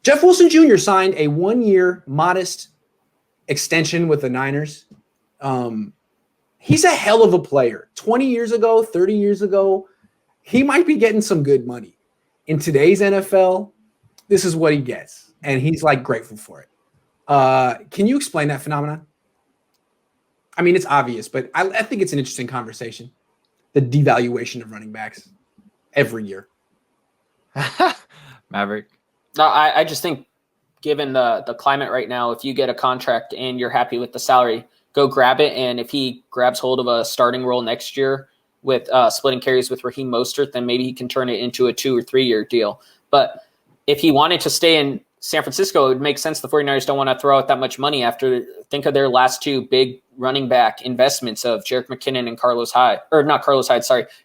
Jeff Wilson Jr. signed a 1-year modest extension with the Niners. He's a hell of a player. 20 years ago, 30 years ago, he might be getting some good money. In today's NFL, this is what he gets, and he's like grateful for it. Can you explain that phenomenon? I mean, it's obvious, but I think it's an interesting conversation. The devaluation of running backs every year. Maverick. No, I just think given the climate right now, if you get a contract and you're happy with the salary, go grab it. And if he grabs hold of a starting role next year with splitting carries with Raheem Mostert, then maybe he can turn it into a 2 or 3 year deal. But if he wanted to stay in San Francisco, it would make sense. The 49ers don't want to throw out that much money after think of their last 2 big running back investments of Jerick McKinnon and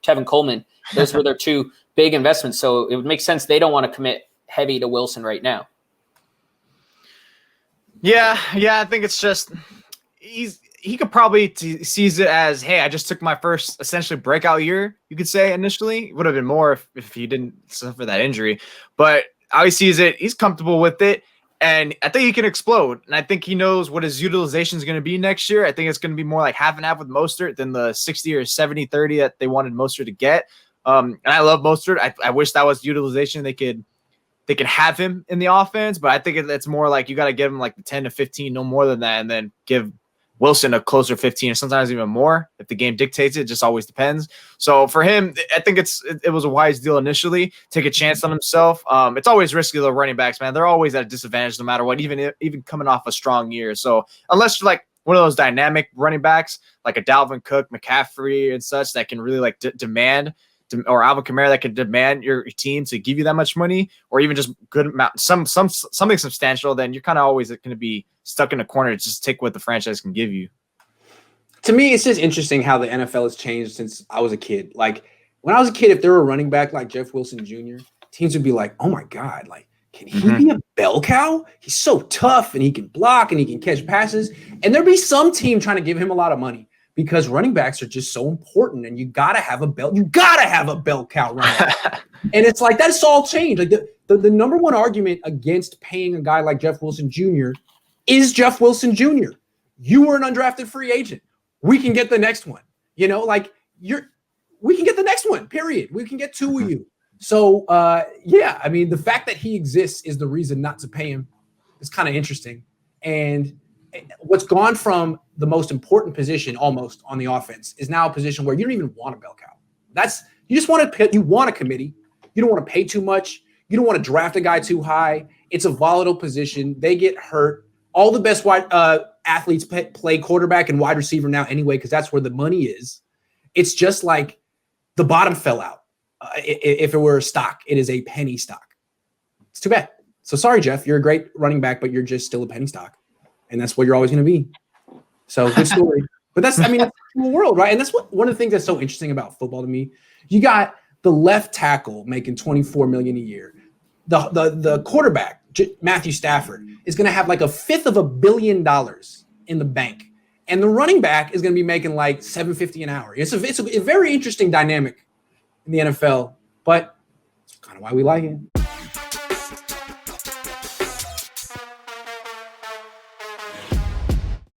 Tevin Coleman. Those were their 2 big investments. So it would make sense. They don't want to commit heavy to Wilson right now. Yeah. I think it's just he could probably sees it as, hey, I just took my first essentially breakout year. You could say initially it would have been more if he didn't suffer that injury, but how he sees it, he's comfortable with it, and I think he can explode. And I think he knows what his utilization is going to be next year. I think it's going to be more like half and half with Mostert than the 60 or 70-30 that they wanted Mostert to get. And I love Mostert. I wish that was utilization. They could have him in the offense, but I think it's more like you got to give him like the 10 to 15, no more than that, and then give Wilson a closer 15 or sometimes even more if the game dictates it. It just always depends. So for him, I think it was a wise deal initially. Take a chance on himself. It's always risky, though, running backs, man. They're always at a disadvantage no matter what, even coming off a strong year. So unless you're like one of those dynamic running backs like a Dalvin Cook, McCaffrey, and such that can really like demand, or Alvin Kamara that can demand your team to give you that much money, or even just good amount, something substantial, then you're kind of always going to be stuck in a corner to just take what the franchise can give you. To me, it's just interesting how the NFL has changed since I was a kid. Like when I was a kid, if there were a running back like Jeff Wilson Jr., teams would be like, oh my God, like, can he be a bell cow? He's so tough and he can block and he can catch passes. And there'd be some team trying to give him a lot of money because running backs are just so important and you got to have a bell. You got to have a bell cow running back. And it's like, that's all changed. Like the number one argument against paying a guy like Jeff Wilson Jr. is Jeff Wilson Jr. You were an undrafted free agent. We can get the next one. You know, like we can get the next one, period. We can get 2 of you. So, yeah, I mean, the fact that he exists is the reason not to pay him. It's kind of interesting. And what's gone from the most important position almost on the offense is now a position where you don't even want a bell cow. You just want a committee. You don't want to pay too much. You don't want to draft a guy too high. It's a volatile position. They get hurt. All the best athletes play quarterback and wide receiver now anyway, because that's where the money is. It's just like the bottom fell out. If it were a stock, it is a penny stock. It's too bad. So sorry, Jeff. You're a great running back, but you're just still a penny stock. And that's what you're always going to be. So good story. But that's the world, right? And that's one of the things that's so interesting about football to me. You got the left tackle making $24 million a year. The quarterback, Matthew Stafford, is going to have like $500 million in the bank. And the running back is going to be making like $750 an hour. It's a very interesting dynamic in the NFL, but it's kind of why we like it.